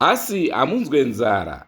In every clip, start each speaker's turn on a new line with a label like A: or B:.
A: asi hamunzwe nzara.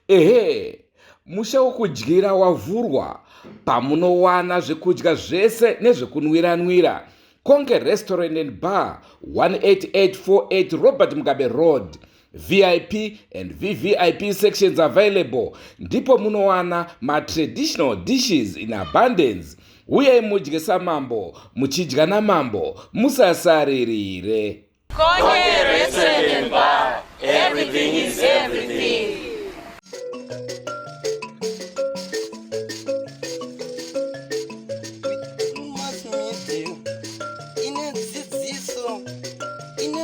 A: Ehe, musha wokudyira wavhurwa pamunowana zvekudya zvese nezvekunwira-nwira. Konke Restaurant and Bar, 18848 Robert Mugabe Road. VIP and VVIP sections available. Ndipo munowana traditional dishes in abundance. Uyai mudye samambo, muchidya namambo, musasaririre.
B: Konke Restaurant and Bar, everything is everything.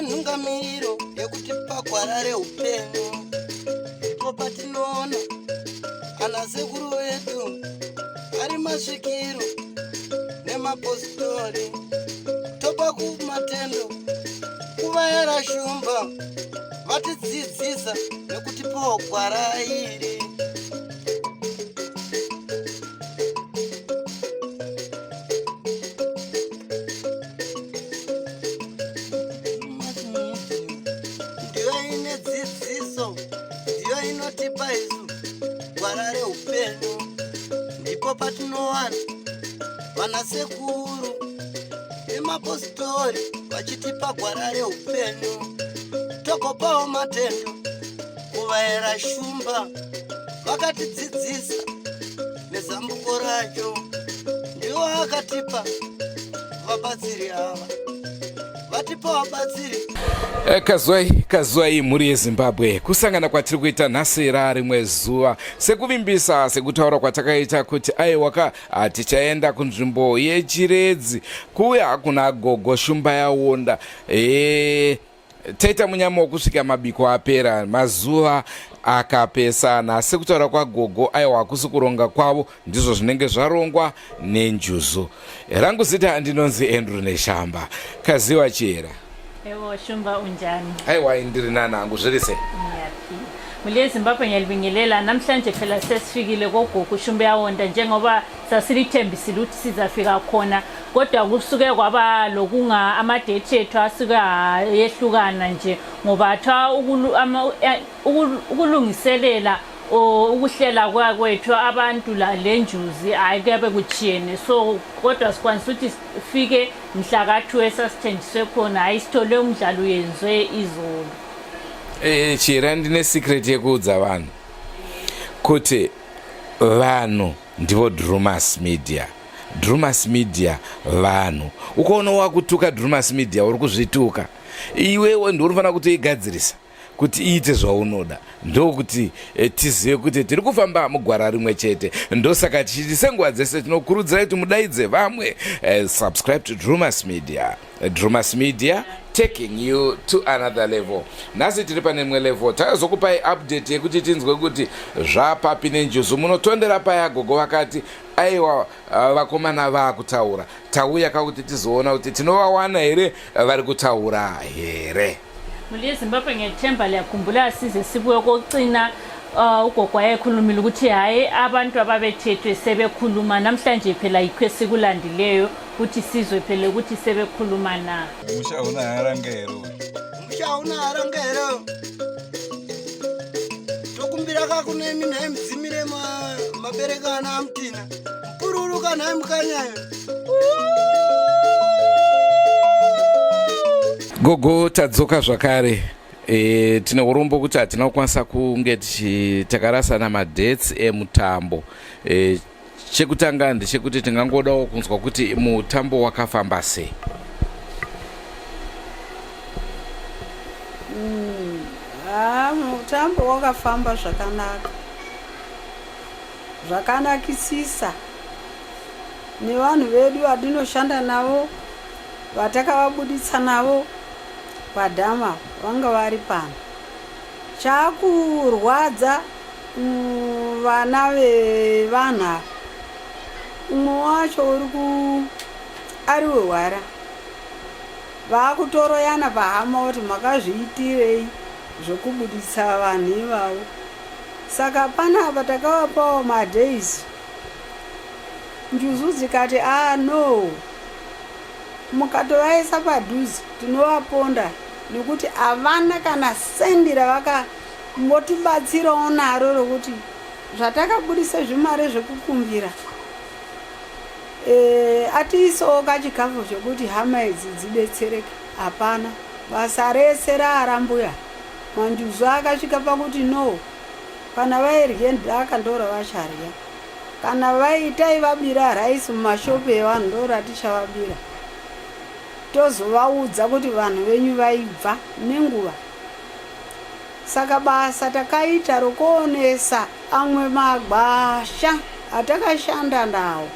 C: Nungamiro yekuti pagwarare upenyu ndipo patinoona ana sekuru vedu ari masvikiro nemapositori topa kumatendo kuvayera shumba vatidzidzisa nekuti pogwara iri. Inotipa isu gwara reupenyu ndipo patinowana vanasekuru nemapositori vachitipa gwara reupenyu togopawo matendo kuvayera shumba vakatidzidzisa nezambuko racho ndiwo akatipa vabatsiri ava vatipa vabatsiri.
A: Kazwai muri yeZimbabwe, kusangana kwatiri kuita nhasi rimwe zuva sekuvimbisa sekutaura kwatakaita kuti aiwaka tichaenda kunzvimbo yeChiredzi kuya kuna GOGO shumba yaonda. Taita munyama wokusvika mabiko apera mazuva akapesana sekutaura kwaGOGO aiwa hakusi kuronga kwavo ndizvo zvinenge zvarongwa neNjuzu. Rangu zita ndinonzi Andrew Neshamba. Kaziwa chera.
D: Ewo shumba unjani?
A: Aiwa indiri nanangu zvirise.
D: Muli Zimbabwe ngiyalibingelela namhlanje phela sesifikile koGOGO shumba yaonda njengoba sasilithembisile ukuthi sizafika khona kodwa kusuke kwaba lokunga ama-date ethu asuke yehlukana nje ngoba tha ukulungiselela ukuhlela kwethu abantu la leNjuzu ayikabe kuchiyene so kodwa sikwanisa ukuthi sifike mhla ka2 esasithenjiswe khona ayisithole umdlalo yenzwe izolo.
A: Chira ndine secret yekuudza vanhu kuti vanhu ndivo Drewmas Media. Drewmas Media vanhu. Ukaona wakutuka Drewmas Media uri kuzvituka. Iwewe ndiuri fanira kutoigadzirisa kuti iite zvaunoda. Ndokuti tizive kuti tiri kufamba mugwara rimwe chete. Ndosaka tichiti senguva dzese tinokurudzira kuti mudaidze vamwe. Subscribe to Drewmas Media. Drewmas Media taking you to another level. Nasi tiri pane imwe level. Takazokupai update yekuti tinzwe kuti zvapapi neNjuzu munotondera paya GOGO vakati aiwa vakomana vakutaura. Tauya kakuti tizoona kuti tinovawana here vari kutaura here.
D: Muli Zimbabwe ngethemba liyakhumbula size sibuye kokucina uGOGO ayekhulumile ukuthi hayi abantu ababethethwe sebekhuluma namhlanje phela ikho esikulandileyo ukuthi sizwe phela ukuthi sebekhuluma na.
E: Musha una harangero.
C: Tokumbira kakune mina emdzimire maberekana amtina. Pururuka naye mukanyayo.
A: GOGO tadzoka zvakare. Tine urombo kuti hatina kukwanisa kunge takarasana madates emutambo. Chekutanga ndechekuti tingangodawo kunzwa kuti mutambo wakafamba sei.
F: Mutambo wakafamba zvakanaka. Zvakanakisisa. Nevanhu vedu vatinoshanda navo vatakavabuditsa navo padhama vanga vari pano. Chakurwadza vana vevanhu umwe wacho ari wehwara vaakutoroyana pahama kuti makazviitirei zvokubuditsa vanhu ivavo. Saka panapa takavapawo madays. Njuzu dzikati no mukatovaisa padhuze tinovaponda nekuti havana kana sendi ravakamotibatsirawo naro rokuti zvatakabudisa zvimari zvekukumbira atiisawo kachikafu chokuti hama idzi dzidetsereke. Hapana, basa rese raarambuya. Manjuzu akasvika pakuti no, kana vairye ndaka ndora vacharya, kana vaitai vabira raisi mumashopu evanhu ndora tichavabira, tozovaudza kuti vanhu venyu vaibva nenguva. Saka basa takaita rokuonesa amwe magwasha atakashanda nawo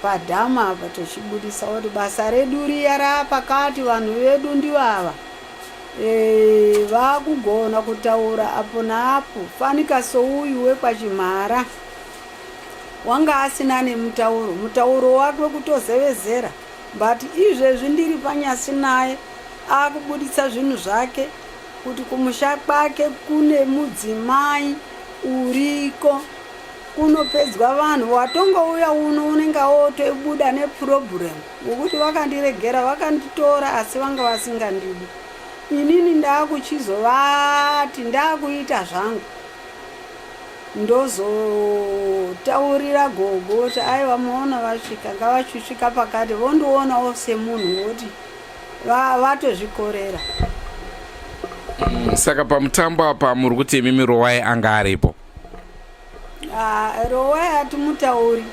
F: padhamu apa tochibudisa kuti basa redu riya raapakati, vanhu vedu ndivava vakugona kutaura apo naapo. Fanika souyu wekwachimhara wanga asina nemutauro, mutauro wake wekutozevezera, but izvezvi ndiri panyasi naye akubudisa zvinhu zvake kuti kumusha kwake kune mudzimai uriko kunopedzwa vanhu. Watongouya uno unenge wotobuda neproblem wokuti vakandiregera, vakanditora asi vanga vasingandidi. Inini ndakuchizovati ndakuita zvangu, ndozotaurira gogo kuti aiwa muona vasvika, ngavasvika pakati vondoonawo semunhu ngokuti vatozvikorera.
A: Saka pamutambo apa muri kuti imimi Rowai anga aripo?
F: Rowai hatimutauri.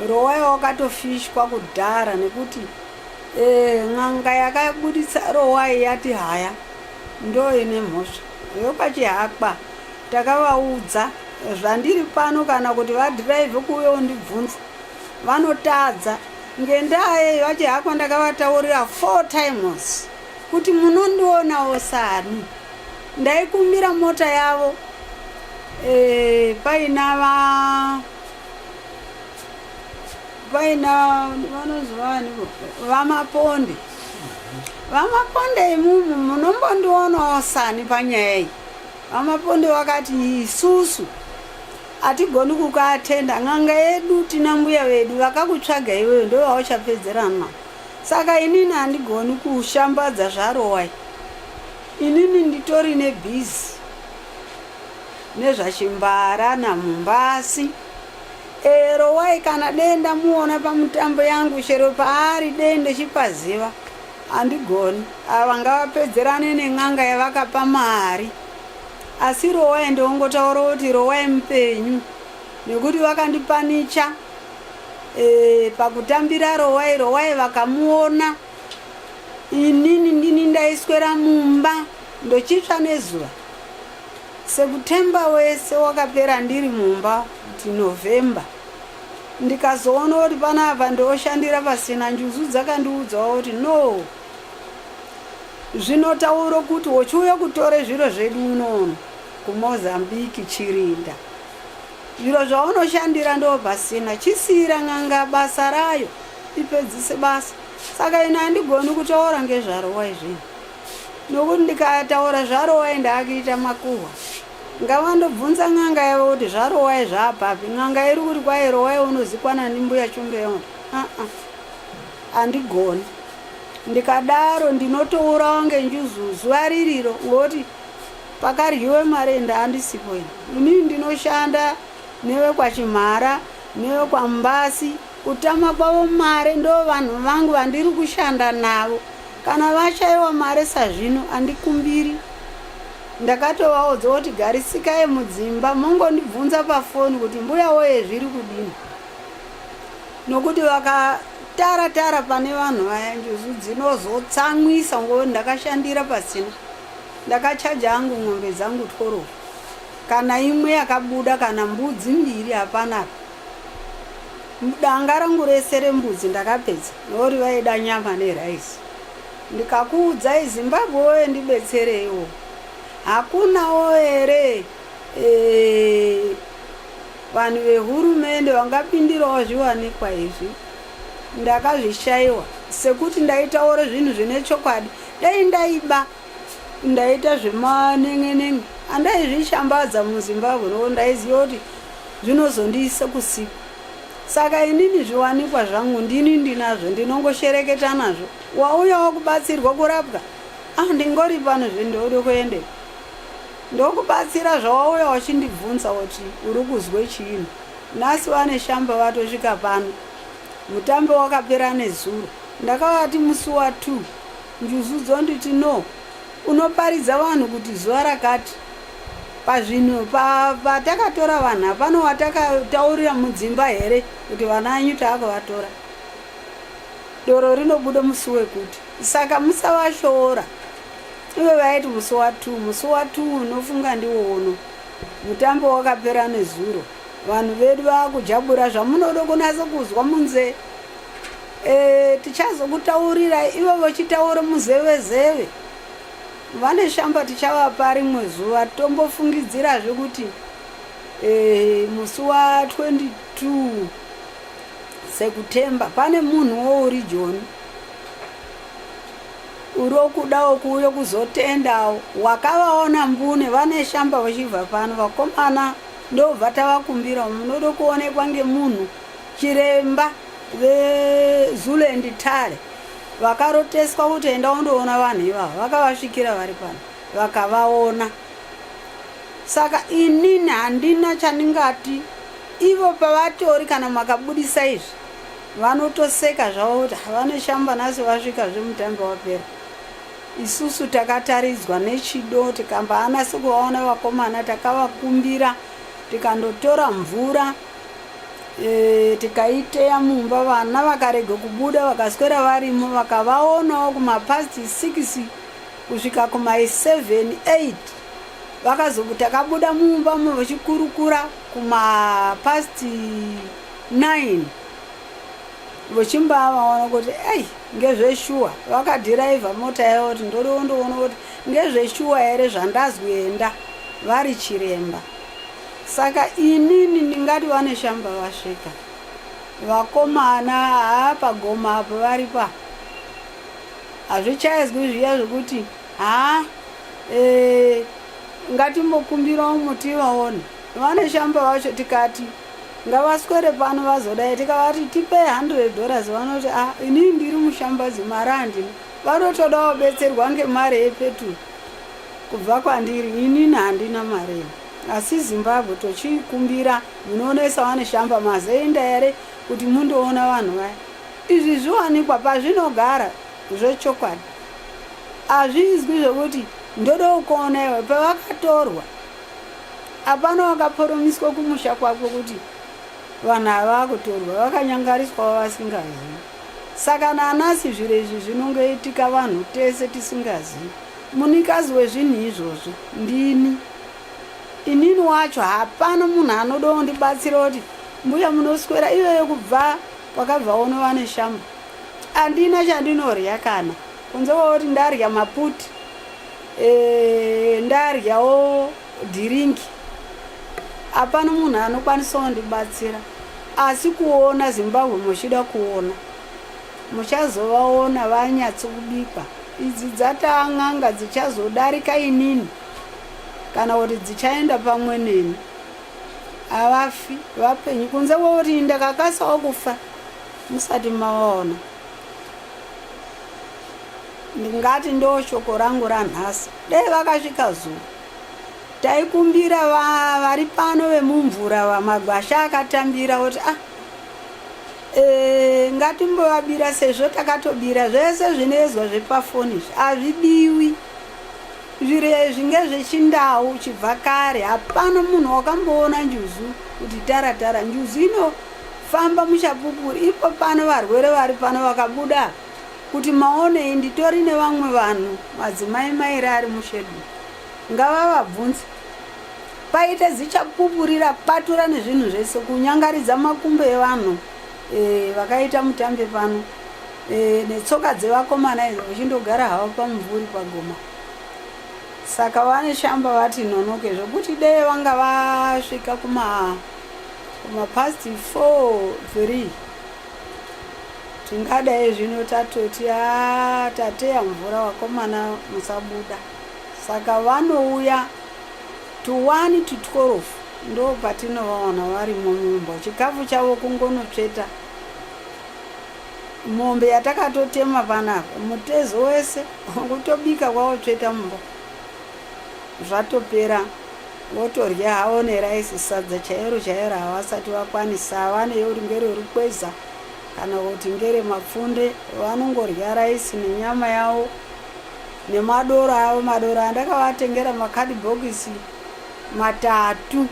F: Rowai wakatofishwa kudhara nekuti n'anga yakabudisa Rowai yati haya ndo ine mhosva yokwachihakwa. Takavaudza zvandiri pano kana kuti vadhiraivhe kuuya undibvunza vanotadza. Ngendaa yeyo vachihakwa ndakavataurira 4 times kuti munondionawo sani. Ndaikumbira mota yavo paina vanozovani vamaponde. Vamaponde imumu munombondionawo sani panyaya iyi. Vamaponde vakati isusu hatigoni kukaatenda, n'anga yedu tina mbuya vedu vakakutsvaga iweyo ndo vauchapedzerana. Saka inini handigoni kushambadza zvaRowai. Inini nditori nebhizi nezvachimbara namumbasi. Rowai kana denda muona pamutambo yangu chero paari dende chipaziva handigoni. Ava ngavapedzerane nen'anga yavakapa mari. Asi Rowai ndongotaura kuti Rowai mupenyu nekuti vakandipanicha pakutambira Rowai vakamuona. Inini ndini ndaiswera mumba ndochitsva nezuva. Sekutemba wese wakapera ndiri mumba kuti November. Ndikazoona kuti panapa ndoshandira pasina. Njuzu dzakandiudzawo kuti no, zvinotaura kuti uchiuya kutore zviro zvedu unono kuMozambique Chirinda, zviro zvaunoshandira ndo pasina. Chisira n'anga basa rayo ipedzise basa. Saka ina handigoni kutaura ngezvaRowai zvino, nokuti ndikataura zvaRowai ndaakuita makuhwa. Ngavandobvunza n'anga yavo kuti zvaRowai zvaapapi. N'anga iri kuti kwai Rowai unozikwana ndimbuya Chumbeyo. Handigoni. Ndikadaro ndinotourawo ngenjuzu zuva ririro ngokuti pakaryiwe marenda handisipo ino. Inini ndinoshanda nevekwachimhara nevekwaMbasi. Kutama kwavo mare ndo vanhu vangu vandiri kushanda navo. Kana vashaiwa mare sazvino handikumbiri. Ndakatovaudza kuti garisikai mudzimba mongondibvunza pafoni kuti mbuya woye zviri kudini. Nokuti vakatara pane vanhu vaya njuzu dzinozotsamwisa ngokuti ndakashandira pasina. Ndakachaja hangu ng'ombe dzangu 12. Kana imwe yakabuda kana mbudzi 2 hapana. Danga rangu rese rembudzi ndakapedza nokuti vaida nyama neraisi. Ndikakuudzai Zimbabwe woye ndibetsereiwo. Hakunawo here vanhu vehurumende vangapindirawo zviwanikwa izvi. Ndakazvishayiwa sekuti ndaitaura zvinhu zvine chokwadi. Dai ndaiba ndaita zvemanen'enen'e handaizvishambadza muZimbabwe nokuti ndaiziva kuti zvinozondiisa kusiku. Saka inini zviwanikwa zvangu ndini ndinazvo, ndinongoshereketa nazvo. Wauyawo kubatsirwa kurapwa ndingori pano zvendori kuende ndokubatsira zvawauya wachindibvunza kuti uri kuzwe chiini. Nhasi vane shamba vatosvika pano, mutambo wakapera nezuro. Ndakavati musi wa2 Njuzu dzonditi no, unoparidza vanhu kuti zuva rakati pazvinhu patakatora vanhu hapano watakataurira mudzimba here kuti vana anyu taakavatora. Doro rinobuda musi wekuti, saka musavashoora. Iwe vaiti musi wa2 unofunga ndiwo uno, mutambo wakapera nezuro. Vanhu vedu vakujabura zvamunoda kunasa kuzwa munzee. Tichazokutaurira ivo vachitaura muzevezeve. Vane shamba tichavapa rimwe zuva, tombofungidzirazve kuti musi wa22 Sekutemba pane munhu wouri John urokudawo kuuya kuzotendawo wakavaona mbune. Vane shamba vachibva pano, vakomana ndobva tavakumbira munoda kuonekwa ngemunhu chiremba veZuland Tare vakaroteswa kuti enda undoona vanhu ivavo. Vakavasvikira vari pano vakavaona. Saka inini handina chandingati. Ivo pavatori kana makabudisa izvi vanotoseka zvavo kuti havane shamba nhasi vasvika zvemutambo wapera. Isusu takataridzwa nechido, tikamba anasi kuvaona vakomana, takavakumbira, tikandotora mvura tikaiteya mumba. Vana vakarega kubuda vakaswera varimo, vakavaonawo kumapasti 6 kusvika kumai7 8 vakazoku takabuda mumba vachikurukura kumapasti 9 vachimbavaona kuti ngezveshuwa. Vakadhiraivha mota yavo kuti ndori undoona kuti ngezveshuwa here zvandazwi enda vari chiremba. Saka inini ndingati vane shamba vasvika. Vakomana pagoma apo vari pa hazvichaizwi zviya zvokuti ngatimbokumbirawo muti vaone. Vane shamba vacho tikati ngavaswere pano vazodai, tikavati tipe $100 vanoti inini ndiri mushambadzi mari handina. Vanotodawo betserwa ngemari yepetrol kubva kwandiri, inini handina mari. Asi Zimbabwe tochikumbira munoonesa vane shamba mazoenda here kuti mundoona vanhu vaya. Izvi zviwanikwa pazvinogara zvechokwadi. Hazvizwi zvokuti ndoda kuona iwe pavakatorwa. Hapana wakaporomiswa kumusha kwako kuti vanhu ava kutorwa, vakanyangariswawo vasingazivi. Saka nanasi zviro izvi zvinongoitika vanhu tese tisingazivi. Munikazi wezvinhu izvozvi ndini. Inini wacho hapana munhu anoda kundibatsira kuti mbuya munoswera iweyo kubva wakabvaona vane shamba. Handina chandinorya kana kunze kwekuti ndarya maputi, ndaryawo dhiringi. Hapana munhu anokwanisa kundibatsira. Asi kuona Zimbabwe muchida kuona, muchazovaona vanyatsokubikwa. Idzi dzatang'anga dzichazodarika inini kana kuti dzichaenda pamwe neni. Havafi, vapenyu. Kunze kwekuti ndakakasawo kufa musati mavaona. Ndingati ndo shoko rangu ranhasi. Dai vakasvika zuva taikumbira vari pano vemumvura vamagwasha akatambira kuti ngatimbovabira sezvo takatobira zvese zvinoizwa zvepafoni hazvidiwi. Zviro izvi ngezvechindau chibva kare. Hapana munhu wakamboona njuzu kuti taratara njuzu inofamba muchapupuri. Ipo pano varwere vari pano vakabuda kuti maonei nditori nevamwe vanhu madzimai mairi ari mushedu. Ngavavabvunze. Paite dzichapupurira patura nezvinhu zvese kunyangaridza makumbo evanhu vakaita mutambe pano netsoka dzevakomana izvo vachindogara havo pamumvuri pagoma. Saka vane shamba vati nonoke zvokuti dei vanga vasvika kumapasti 4 3 tingadai zvino tatoti tateya mvura vakomana musabuda. Saka vanouya to 1 to 12 ndo patinovaona varimo mumba. Chikafu chavo kungonotsveta mombe yatakatotema panapa mutezo wese kutobika kwawotsveta mumba zvatopera wotorya hawo neraisi sadza chairo chairo havasati vakwanisa havaneyo uri ngererukweza kana kuti ngeremapfunde vanongorya raisi nenyama yavo nemadoro avo madoro andakavatengera makadhibhokisi 3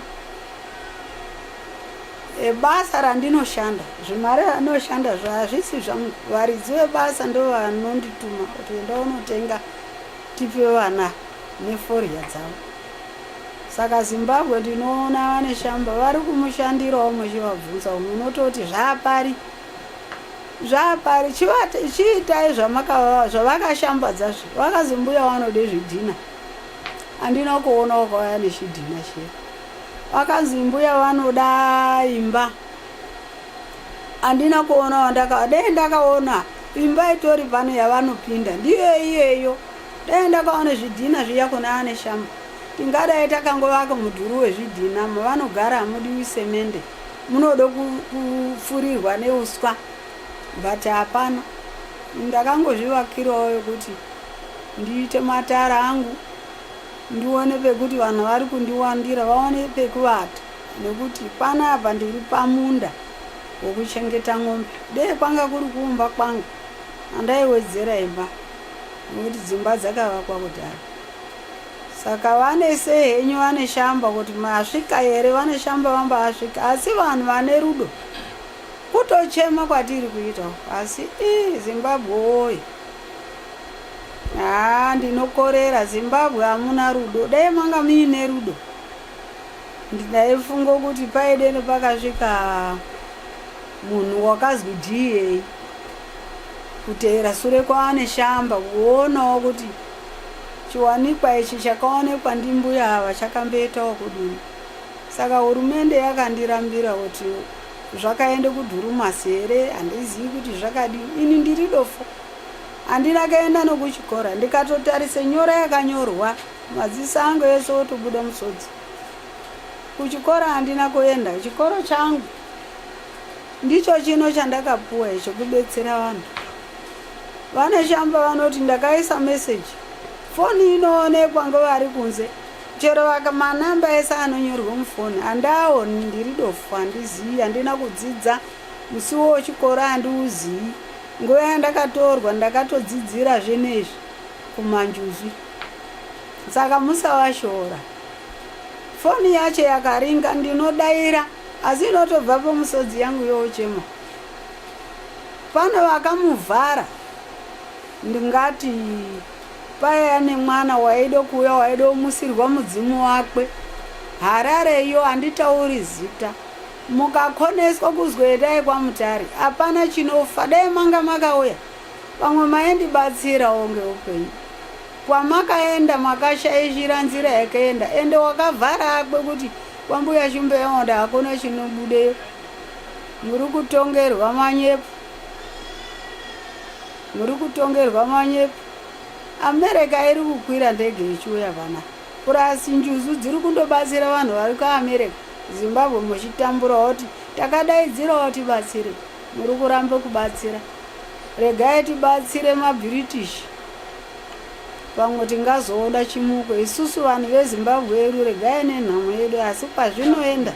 F: ebasa randinoshanda zvimari randinoshanda zvazvisi zvangu varidzi vebasa ndo vanondituma kuti enda unotenga tipe vana neforya dzavo saka Zimbabwe ndinoona vane shamba vari kumushandirawo muchivabvunza munototi zvapari chiitai zvavakashambadza vakazimbuya vanode zvidhina handina kuonawo kwavaya nechidhina chero vakazimbuya vanoda imba handina kuonawo dai ndakaona imba itori pano yavanopinda ndiyo iyeyo dai ndakaona zvidhina zviya kuna ane shamba tingadai takangovaka mudhuri wezvidhina mavanogara hamudiwi semende munoda kupfurirwa neuswa but hapana ndakangozvivakirawo yokuti ndiite matara angu ndione pekuti vanhu vari kundiwandira vaone pekuvata nekuti panapa ndiri pamunda wokuchengeta ng'ombe dei kwanga kuri kuumba kwangu handaiwedzera imba nekuti dzimba dzakavakwa kudhara saka vane sehenyu vane shamba kuti masvika here vane shamba vamba vasvika asi vanhu vane rudo kutochema kwatiri kuitawo asi Zimbabwe oye ndinokorera Zimbabwe hamuna rudo dai manga muine rudo ndaifunga kuti paidene pakasvika munhu wakazwi DA kuteera sure kwaane shamba kuonawo kuti chiwanikwa ichi chakaonekwa ndimbuya ava chakamboitawo kudini saka hurumende yakandirambira kuti zvakaende kuDrewmas here handizivi kuti zvakadini ini ndiri dofo handina kaenda nokuchikora ndikatotarise nyora yakanyorwa madziso angu ese otobuda musodzi kuchikora handina kuenda chikoro changu ndicho chino chandakapuwa icho kubetsera vanhu vane shamba vanoti ndakaisa meseji foni inoonekwa ngevari kunze chero manamba ese anonyorwa mufoni handaoni ndiri dofu handizivi handina kudzidza musiwo wechikora handiuzivi nguva yandakatorwa ndakatodzidzira zvenezvi kumanjuzi saka musavashora foni yacho yakaringa ndinodaira asi inotobva pamusodzi yangu yochema pano vakamuvhara ndingati paya nemwana waide kuuya waide kumusirwa mudzimu wakwe Harareyo handitauri zita mukakoneswa kuzgoendai kwamutare hapana chinofa dai manga makauya pamwe maendibatsirawo ngeupenyu kwamakaenda makashaishira nzira yakaenda ende wakavhara akwe kuti kwambuya shumbe yaonda hakuna chinobudeyo muri kutongerwa manyepo America iri kukwira ndege ichiuya vana purasi njuzu dziri kundobatsira vanhu vari kuAmerica Zimbabwe muchitambura kuti takadaidzirawo tibatsire muri kuramba kubatsira regai tibatsire maBritish pamwe tingazoona chimuko isusu vanhu veZimbabwe yedu regai nenhamo yedu asi kwazvinoenda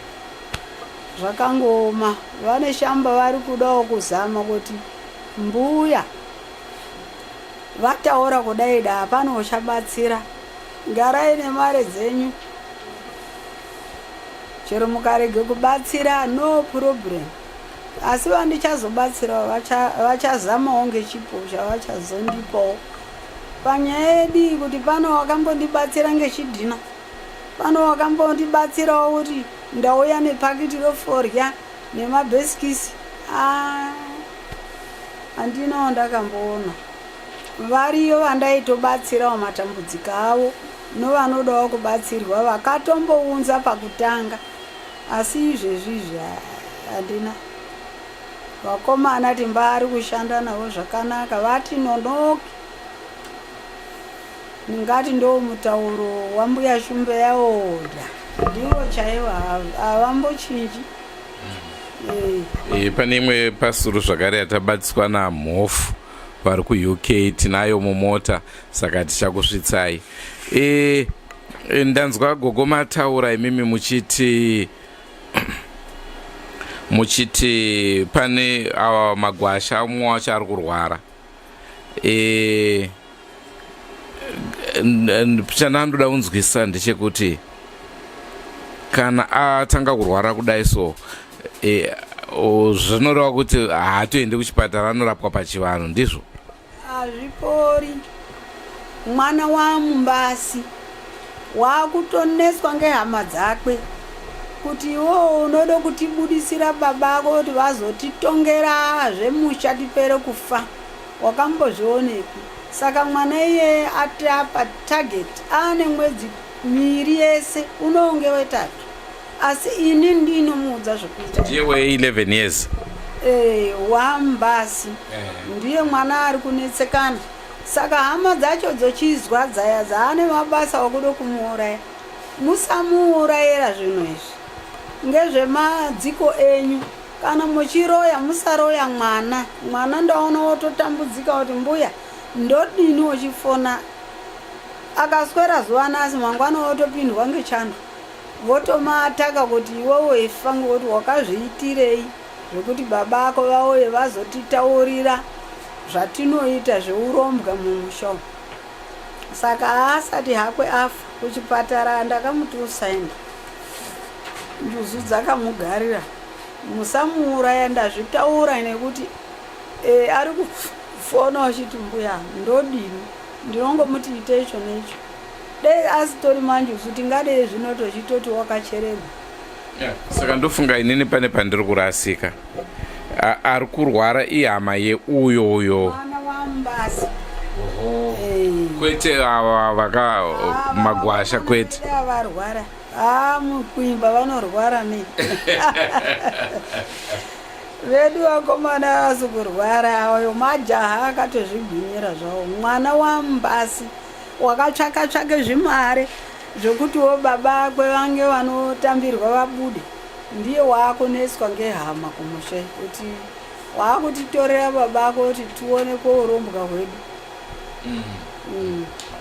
F: zvakangooma vane shamba vari kudawo kuzama kuti mbuya vataura kudai da hapana uchabatsira garai nemare dzenyu chero mukarege kubatsira no problem asi vandichazobatsirawo vachazamawo ngechipo chavachazondipawo panyaya yedi kuti pano wakambondibatsira ngechidhina pano wakambondibatsirawo kuti ndauya nepakiti roforya nemabhesikisi handinawo ndakamboona variyo vandaitobatsirawo matambudziko avo novanodawo kubatsirwa vakatombounza pakutanga asi izvezvizvi handina vakomana timbari kushanda navo zvakanaka vati nonoki ndingati ndo mutauro wambuya shumbe yaoda ndivo chaivo havaambochinji
A: Pane imwe pasuru zvakare yatabatiswa namhofu vari kuuk tinayo mumota saka tichakusvitsai. Ndanzwa gogo mataura imimi muchiti pane magwasha umwe wacho ari kurwara. Chandandoda kunzwisisa ndechekuti kana atanga kurwara kudai so zvinoreva kuti haatoendi kuchipatara, anorapwa pachivanhu, ndizvo?
F: Hazvipori. Mwana wamumbasi wakutoneswa ngehama dzakwe kuti iwo unoda kutibudisira babako kuti vazotitongera zvemusha tipere kufa. Wakambozvionepi? Saka mwana iye atapa target ane mwedzi miri yese unonge wetatu. Asi ini ndinomuudza zvekuita.
A: Ndiye we11 years.
F: Wambasi. Ndiye mwana ari kunetsekana. Saka hama dzacho dzochizwa dzaya dzaane mabasa okuda kumuuraya. Musamuurayira zvinhu izvi. Ngezvemadziko enyu. Kana muchiroya musaroya mwana. Mwana ndaona wototambudzika kuti mbuya ndodini wochifona. Akaswera zuva nasi mangwana wotopindwa ngechando. Votomataka kuti iwewe ifa ngekuti wakazviitirei zvekuti babako vauye vazotitaurira zvatinoita zveurombwa mumusha. Saka asati hakwe afa kuchipatara ndakamuti usaenda. Njuzu dzakamugarira. Musamuuraya, ndazvitaura nekuti ari kufona uchiti mbuya ndodini ndinongomuti ite icho necho. Dei asitori manjuzu tingadei zvino tochitoti wakachererwa.
A: Saka ndofunga inini pane pandiri kurasika. Ari kurwara ihama yeuyo
F: mwana wambasi.
A: Kwete ava magwasha kwete.
F: Varwara. Mukwimba vanorwara ne. Vedu vakomana asi kurwara ayo majaha akatozvigwinyira zvawo. Mwana wambasi wakatsvaka zvimare zvokuti baba akwe vange vanotambirwa vabude. Ndiye waakuneswa ngehama kumusha kuti waakutitorera baba ako kuti tuone kourombwa hwedu.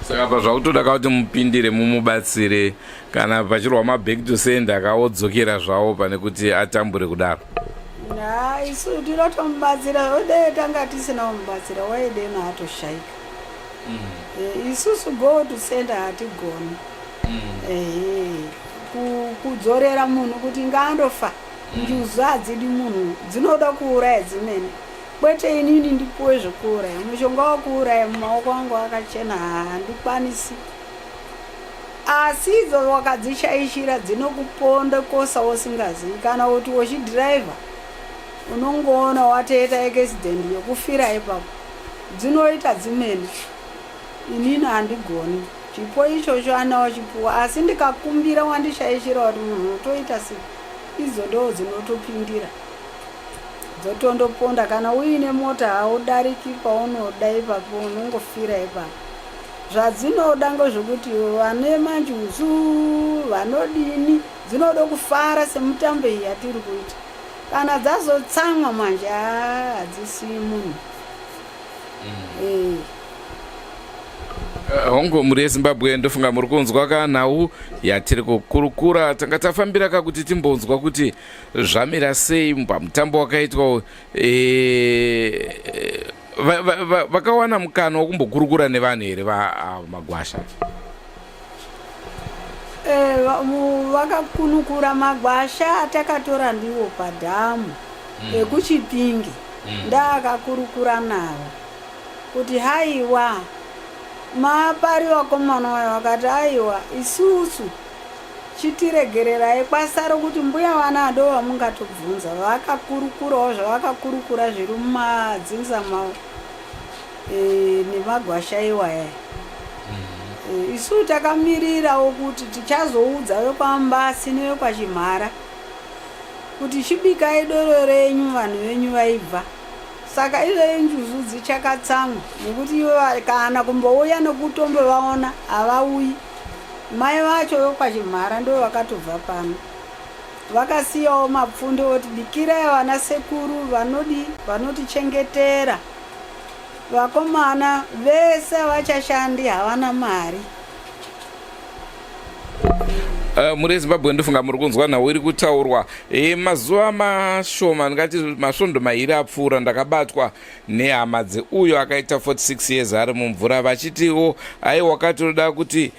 A: Saka pazvakutoda kuti mupindire mumubatsire kana pachirwa mabhack to send akaodzokera zvawo pane kuti atambure kudaro.
F: Isu tinotomubatsira odei tanga tisina kumubatsira waidei naatoshaika. Isusu go to send hatigoni. Kudzorera munhu kuti ngaandofa. Njuzu hadzidi munhu, dzinoda kuuraya dzimene. Kwete inini ndipuwe zvekuuraya. Mushonga wekuuraya mumaoko angu akachena handikwanisi. Asi idzo wakadzishaishira dzinokuponda kosa usingazivi. Kana kuti wochidhiraivha unongoona watoita accident yokufira ipapo. Dzinoita dzimene. Inini handigoni. Chipo ichocho anawo chipuwa asi ndikakumbira wandishaishira kuti munhu utoita sei. Idzo ndo dzinotopindira. Dzotondoponda kana uine mota haudariki paunoda ipapo unongofira ipapo. Zvadzinoda ngozvekuti vane manjuzu vanodini dzinoda kufara semutambo iyi yatiri kuita. Kana dzazotsamwa manje hadzisii munhu.
A: Hongo muri yeZimbabwe ndofunga muri kunzwa kanhau yatiri kukurukura. Tanga tafambira kakuti timbonzwa kuti zvamira sei pamutambo wakaitwa. Vakawana mukana wokumbokurukura nevanhu here vamagwasha?
F: Vakakunukura magwasha atakatora ndiwo padhamu ekuchipingi. Ndaakakurukura navo kuti haiwa mapari vakomana vayo vakati aiwa isusu chitiregererai kwasara kuti mbuya vana adoo vamungatobvunza. Vakakurukurawo zvavakakurukura zviri mumadzinza mavo nemagwasha iwaya. Isu takamirirawo kuti tichazoudza vekwambasi nevekwachimhara kuti chibikai doro renyu vanhu venyu vaibva. Saka izo njuzu dzichakatsamwa nekuti kana kumbouya nekutombovaona havauyi. Mai vacho vekwachimhara ndo vakatobva pano. vakasiyawo mapfundo oti bikirai vana sekuru vanotichengetera. Vakomana vese vachashandi havana mari.
A: muri eZimbabwe ndofunga muri kunzwa nhau iri kutaurwa. Mazuva mashoma ndingati masvondo mairi apfuura ndakabatwa nehama dzeuyo akaita 46 years ari mumvura vachitiwo aiwa katoda kuti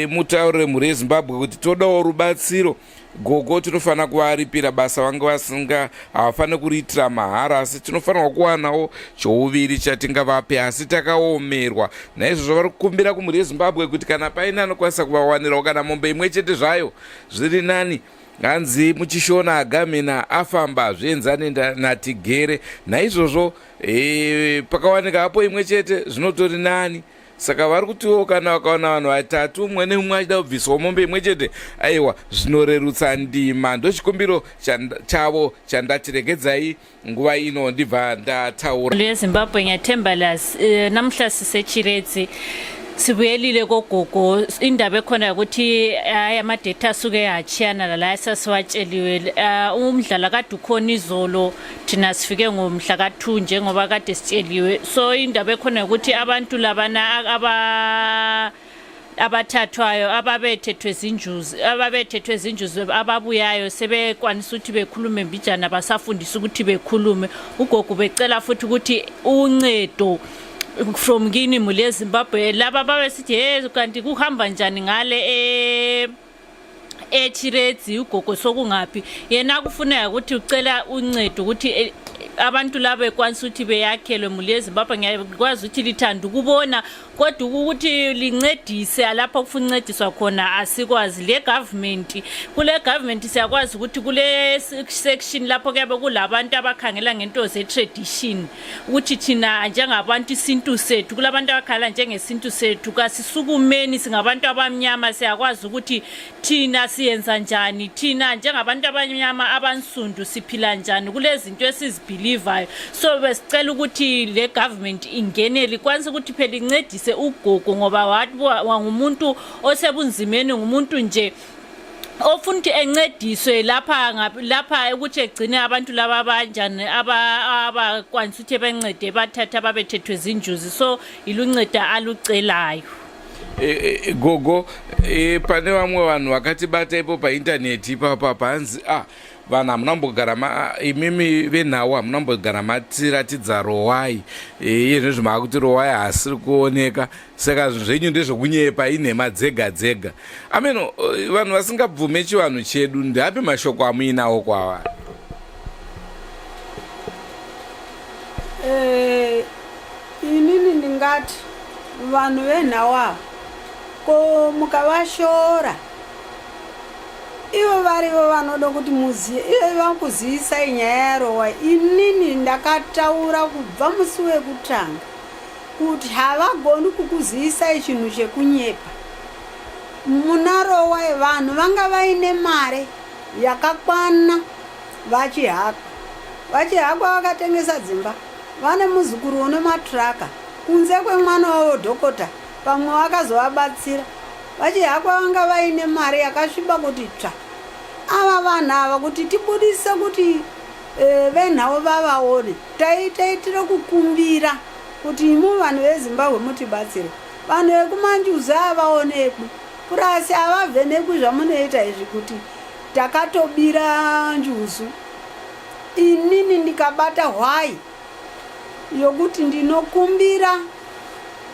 A: mutaurire muri eZimbabwe kuti todawo rubatsiro. GOGO tinofanira kuvaripira basa vange vasinga havafaniri kuriitira mahara, asi tinofanirwa kuwanawo chouviri chatingavape, asi takaomerwa. Naizvozvo vari kukumbira kumhuri yeZimbabwe kuti kana paine anokwanisa kuvawanirawo kana mombe imwe chete zvayo zviri nani. Hanzi muchishona agamena afamba zvienzane natigere. Naizvozvo pakawanika hapo imwe chete zvinotori nani. Saka vari kutiwo kana vakaona vanhu vatatu umwe neumwe achida kubviswa mombe imwe chete, aiwa zvinorerutsa ndima. Ndochikumbiro chavo chandachiregedzai nguva ino ndibva ndataura.
D: LeZimbabwe ngiyathemba namhla siseChiredzi sibuyelile koGOGO. Indaba ekhona ukuthi amadata asuke achiyana la esasiwatsheliwe. Umdlalo kade ukhona izolo, thina sifike ngomhla ka2 njengoba kade sitsheliwe. So indaba ekhona ukuthi abantu labana abathathwayo ababethethwe zinjuzi ababuyayo sebekwanisa ukuthi bekhulume mbijana, basafundisa ukuthi bekhulume. uGOGO becela futhi ukuthi uncedo from kini muri eZimbabwe laba babesithi hey kanti kuhamba njani ngale eChiredzi uGOGO sokungaphi. Yena kufuneka ukuthi ucela uncedo ukuthi abantu laba ekwanisa ukuthi beyakhelwe muri eZimbabwe. Ngiyakwazi ukuthi lithanda ukubona kodwa ukuthi lincedise lapho kufuna uncediswa khona asikwazi. Le government siyakwazi ukuthi kule section lapho kuyabe kulabantu abakhangela ngento ze-tradition, ukuthi thina njengabantu isintu sethu, kulabantu abakhala njengesintu sethu, kasisukumeni singabantu abamnyama. Siyakwazi ukuthi thina siyenza njani, thina njengabantu abamnyama abansundu siphila njani kulezinto esizibhilivayo. So besicela ukuthi le government ingenele ikwanisa ukuthi phela incedise uGOGO, ngoba wangumuntu osebunzimeni, ngumuntu nje ofuna ukuthi encediswe lapha ukuthi egcine abantu laba abanjani abakwanisa ukuthi bencede bathatha babethethwe zinjuzi. So ilunceda alucelayo.
A: GOGO pane vamwe vanhu vakatibata ipo paintaneti ipapa panzi vanhu hamunambogara imimi venhau hamunambogara matiratidza rowai nezvimava kuti rowai haasiri kuoneka, saka zvenyu ndezvokunyepa inhema dzega dzega. Ameno vanhu vasingabvume chivanhu chedu ndapi mashoko amuinawo kwavari?
F: Inini ndingati vanhu venhau ava ko mukavashora ivo varivo vanoda kuti muzive, ivo vakuzivisa nyaya yarowai. Inini ndakataura kubva musi wekutanga kuti havagoni kukuzivisai chinhu chekunyepa. Muna rowai vanhu vanga vaine mare yakakwana vachihakwa vakatengesa dzimba, vane muzukuru une matraka kunze kwemwana wavo dhokota, pamwe vakazovabatsira vachihakwa vanga vaine mari yakasviba kuti tsva. Ava vanhu ava kuti tibudise kuti venhau vavaone, taitire kukumbira kuti imu vanhu veZimbabwe mutibatsire. Vanhu vekumanjuzi havaonekwi, purasi havavhenekwi zvamunoita izvi kuti takatobira Njuzu. Inini ndikabata hwai yokuti ndinokumbira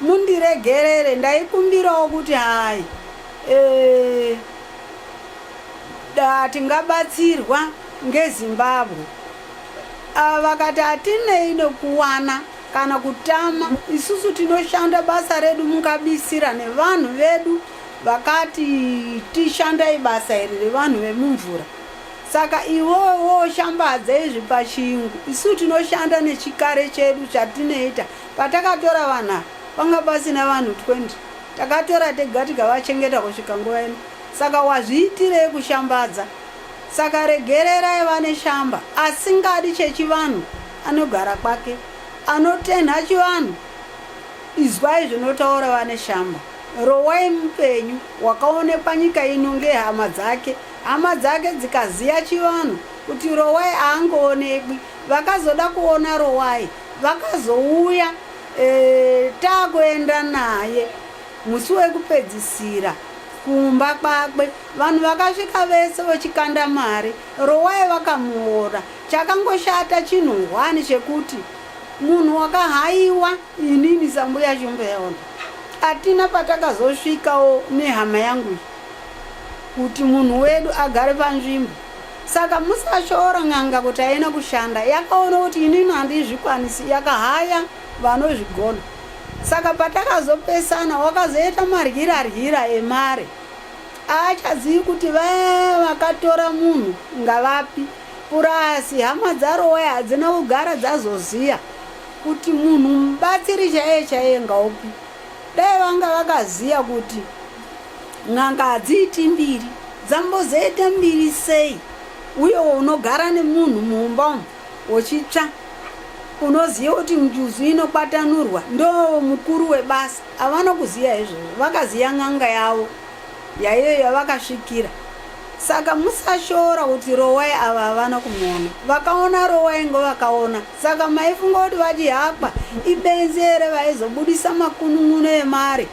F: mundiregerere. Ndaikumbirawo kuti hai tingabatsirwa ngeZimbabwe. Vakati hatinei nokuwana kana kutama, isusu tinoshanda basa redu mukabisira nevanhu vedu vakati tishandai basa iri revanhu vemumvura. Saka iwowo woshambadza izvi pachiyungu, isu tinoshanda nechikare chedu chatinoita. Patakatora vanhu panga pasina vanhu 20, takatora tega tikavachengeta kusvika nguva ino. Saka wazviitirei kushambadza? Saka regererai vane shamba asingadi chechivanhu, anogara kwake, anotenha chivanhu. Izwai zvinotaura vane shamba. Rowai mupenyu wakaonekwa nyika ino ngehama dzake, hama dzake dzikaziya chivanhu kuti Rowai aangoonekwi, vakazoda kuona Rowai vakazouya takuenda naye musi wekupedzisira kumba kwakwe. Vanhu vakasvika vese vachikanda mari, Rowai vakamuora. Chakangoshata chinhu hwani chekuti munhu wakahaiwa inini sambuya Chumbeona atina patakazosvikawo nehama yangu kuti munhu wedu agare panzvimbo. Saka musashora n'anga kuti aina kushanda, yakaona kuti inini handizvikwanisi, yakahaya vanozvigona. Saka patakazopesana wakazoita maryira emare, aachazivi kuti vakatora munhu ngavapi. Purasi hama dzaRowai hadzina kugara dzazoziya kuti munhu mubatsiri chaiye ngaupi. Dai vanga vakaziya kuti n'anga hadziiti mbiri, dzambozoita mbiri sei, uye unogara nemunhu mumba umu uchitsva, unoziva kuti Njuzu inokwatanurwa, ndo mukuru webasa. Havana kuziya izvozvo, vakaziya n'anga yavo yaiyo yavakasvikira. Saka musashora kuti Rowai ava havana kumuona, vakaona Rowai ngo vakaona. Saka maifunga kuti vachihakwa ibenzere vaizobudisa makunun'uno emari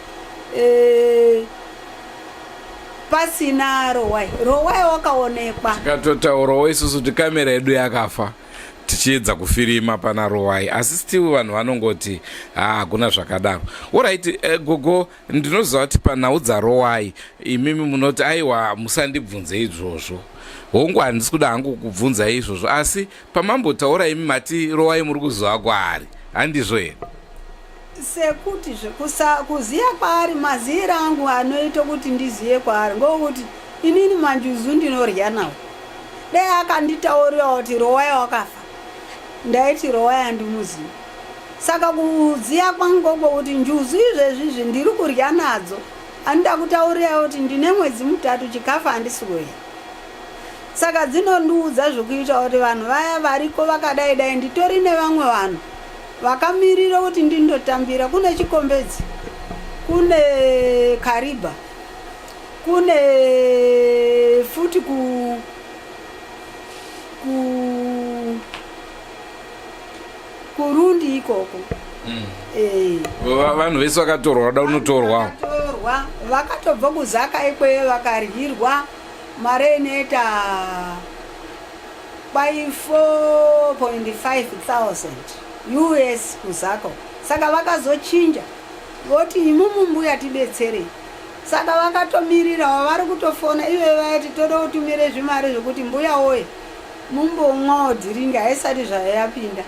F: pasina Rowai wakaonekwa.
A: Tikatotaurawo isusu kuti kamera yedu yakafa tichiedza kufirima pana Rowai, asi still vanhu vanongoti hakuna zvakadaro. Alright, Gogo, ndinoziva kuti panhau dzaRowai imimi munoti aiwa musandibvunze izvozvo. Hongu handisi kuda hangu kubvunza izvozvo, asi pamambotaura imi mati Rowai muri kuziva kwaari, handizvo here?
F: Sekuti kuziya kwaari, maziyiro angu anoita kuti ndiziye kwaari ngokuti inini manjuzu ndinorya nawo. Dai akanditaurira kuti Rowai wakafa, ndaiti Rowai handimuzivi. Saka kuziya kwangu kuti njuzu izvezvizvi ndiri kurya nadzo, handida kutaurira kuti ndine mwedzi 3 chikafa handisi kurya. Saka dzinondiudza zvokuita kuti vanhu vaya variko vakadai nditori nevamwe vanhu vakamirira kuti ndindotambira. Kune Chikombedzi, kune Kariba, kune futi kurundi ikoko.
A: Vanhu vese vakatorwa, vada unotorwa.
F: Vakatobva kuzaka ikweyo vakaryirwa mari inoita by 4,500 US kuzako. Saka vakazochinja voti imumu mbuya tidetserei. Saka vakatomirira vari kutofona ive vaiti toda kutumire zvimari zvokuti mbuya woye mumbomwawo dhiringi haisati zvayapinda.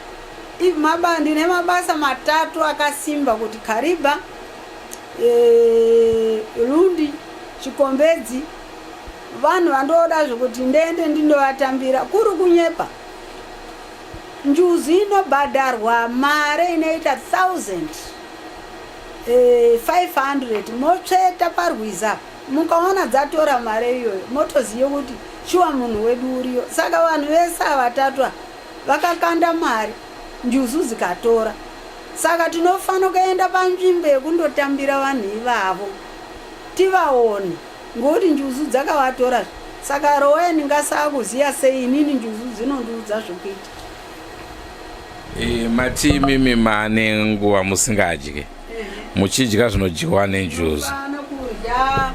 F: Ndine mabasa 3 akasimba kuti Kariba, Rundi, Chikombedzi. Vanhu vandoda zvokuti ndende ndindovatambira kuri kunyepa. Njuzu inobhadharwa mari inoita 1,500 motsveta parwiza. Mukaona dzatora mari iyoyo motoziye kuti shuwa munhu wedu uriyo. Saka vanhu vese ava3 vakakanda mari, njuzu dzikatora. Saka tinofanira kuenda panzvimbo yekundotambira vanhu ivavo tivaone, ngokuti njuzu dzakavatora. Saka Rowai ndingasava kuziya sei inini njuzu dzinondiudza zvokuita.
A: Mati imimi mane nguva musingadyi, muchidya zvinodyiwa nenjuzu.
F: Vana kurya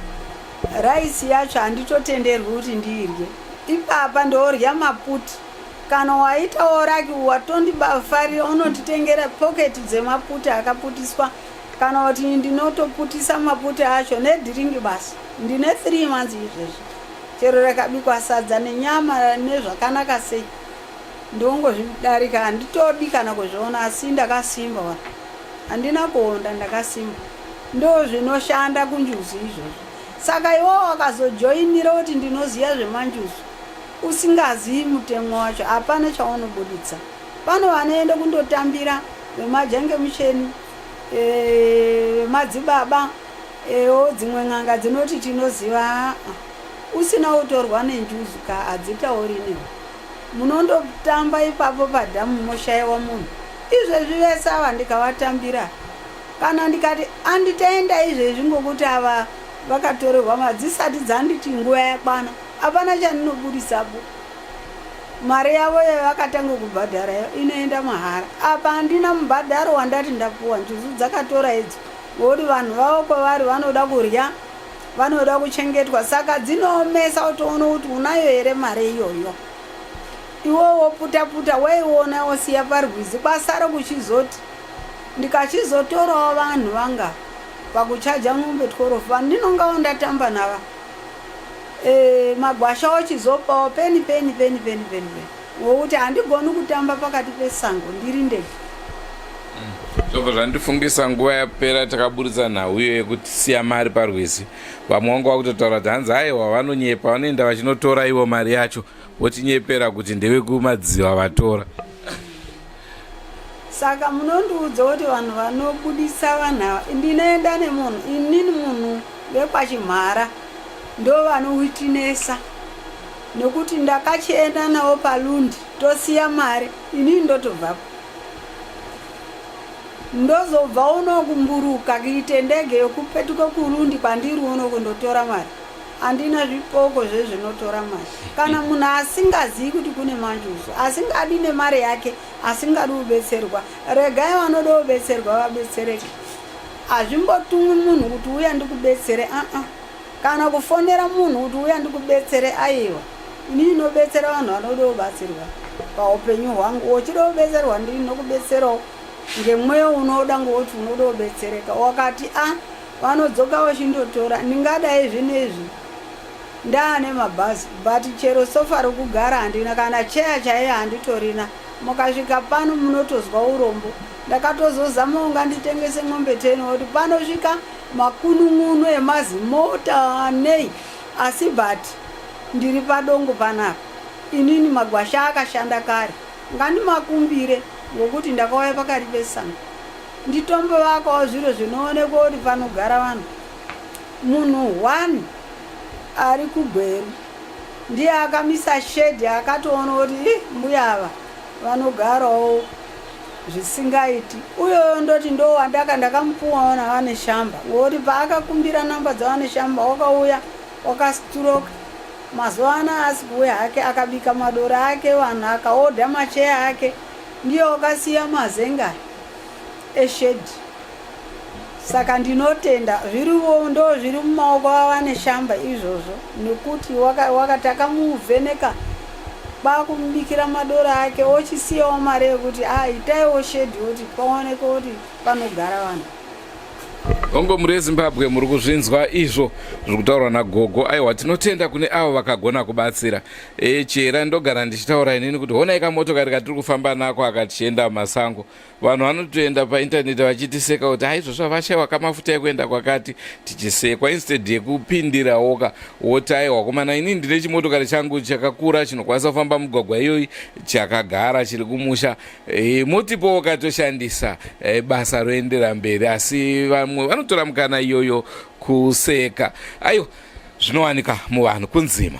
F: raisi yacho handitotenderwi kuti ndirye. Ipapa ndorya maputi. Kana waitawo raki watondibafarira unotitengera poketi dzemaputi akaputiswa. Kana kuti ndinotoputisa maputi acho nedhiringi basi. Ndine 3 months izvezvi. Chero rakabikwa sadza nenyama nezvakanaka sei, ndongozvidarika. Handitodi kana kuzviona, asi ndakasimba vanhu. Handina kuonda, ndakasimba. Ndo zvinoshanda kunjuzu izvozvo. Saka iwo wakazojoinira kuti ndinoziya zvemanjuzu, usingazivi mutemwa wacho, hapana chaunobuditsa. Pano vanoenda kundotambira vemajenge musheni, vemadzibaba, dzimwe n'anga dzinoti tinoziva. Usina kutorwa nenjuzu ka hadzitauri newe. Munondotamba ipapo padhamu moshayiwa munhu. Izvezvi vese ava ndikavatambira. Kana ndikati handitaenda izvezvi ngokuti ava vakatorerwa madzisati dzanditi nguva yakwana, hapana chandinobudisapo. Mari yavo yavakatanga kubhadhara inoenda mahara. Apa handina mubhadharo wandati ndapuwa. Njuzu dzakatora idzo ngokuti vanhu vavo kwavari vanoda kurya, vanoda kuchengetwa, saka dzinoomesa utoona kuti unayo here mari iyoyo. Iwowo puta waiona wosiya parwizi, kwasara kuchizoti ndikachizotorawo vanhu vanga pakuchaja mombe 12 ndinongawo ndatamba nava. Magwasha ochizopawo peni ngokuti handigoni kutamba pakati pesango ndiri ndege.
A: Zvobva zvandifungisa nguva yapera takaburitsa nhau iyo yekuti siya mari parwizi. Vamwe vangu vakutotaura kuti hanzi aiwa vanonyepa, vanoenda vachinotora ivo mari yacho votinyepera kuti ndevekumadziva vatora.
F: Saka munondiudza kuti vanhu vanobudisa vanhu ava ndinoenda nemunhu, inini munhu wekwachimhara ndo vanowitinesa, nekuti ndakachienda navo palundi tosiya mari, inini ndotobvapo. Ndozobva uno kumburuka kuite ndege yokupetuka kurundi kwandiri uno kundotora mari. Handina zvipoko zvezvinotora mari. Kana munhu asingazivi kuti kune manjuzu, asingadi nemari yake, asingadi kubetserwa, regai vanoda kubetserwa vabetsereke. Hazvimbotumwi munhu kuti uya ndikubetsere, kana kufonera munhu kuti uya ndikubetsere, aiwa. Inini ndinobetsera vanhu vanoda kubatsirwa paupenyu hwangu. Uchida kubetserwa ndini ndinokubetserawo ngemweyo unoda, ngokuti unoda kubetsereka. Wakati vanodzoka vachindotora, ndingadai zvinezvi ndaane mabhazi, but chero sofa rokugara handina, kana cheya chaiyo handitorina. Mukasvika pano munotozwa urombo. Ndakatozozama unga nditengese ng'ombe 10 kuti panosvika makunun'unu emazimota nei, asi but ndiri padongo panapa. Inini magwasha akashanda kare, ngandimakumbire ngokuti ndakauya pakati pesango. Nditombovakawo zviro zvinoonekwa kuti panogara vanhu. Munhu 1 ari kuGweru ndiye akamisa shedhi, akatoona kuti mbuya ava vanogarawo zvisingaiti. Uyoyo ndoti ndo ndakamupuwawo navane shamba, ngokuti paakakumbira namba dzavane shamba wakauya wakasituroka. Mazuva ano asi kuuya hake akabika madoro ake, vanhu akaodha macheya ake, ndiye wakasiya mazenga eshedhi. Saka ndinotenda zviriwo ndo zviri mumaoko avane shamba izvozvo, nekuti wakataka muvheneka bakumubikira madoro ake, ochisiyawo mari yekuti itaiwo shedhi kuti paoneke kuti panogara vanhu.
A: Ongo muri Zimbabwe muri kuzvinzwa izvo zviri kutaurwa naGogo. Aiwa, tinotenda kune avo vakagona kubatsira. Chera ndogara ndichitaura inini kuti honai kamotokari katiri kufamba nako akatichienda mumasango, vanhu vanotoenda paindaneti vachitiseka kuti haizvozvo vashayiwa kamafuta ekuenda kwakati, tichisekwa instead yekupindirawoka woti aiwa komana inini ndine chimotokari changu chakakura chinokwanisa kufamba mugwagwa iyoyi, chakagara chiri kumusha, motipo wakatoshandisa basa roendera mberi. Asi vamwe vanotora mukana iyoyo kuseka. Aiwa, zvinowanika muvanhu kunzima.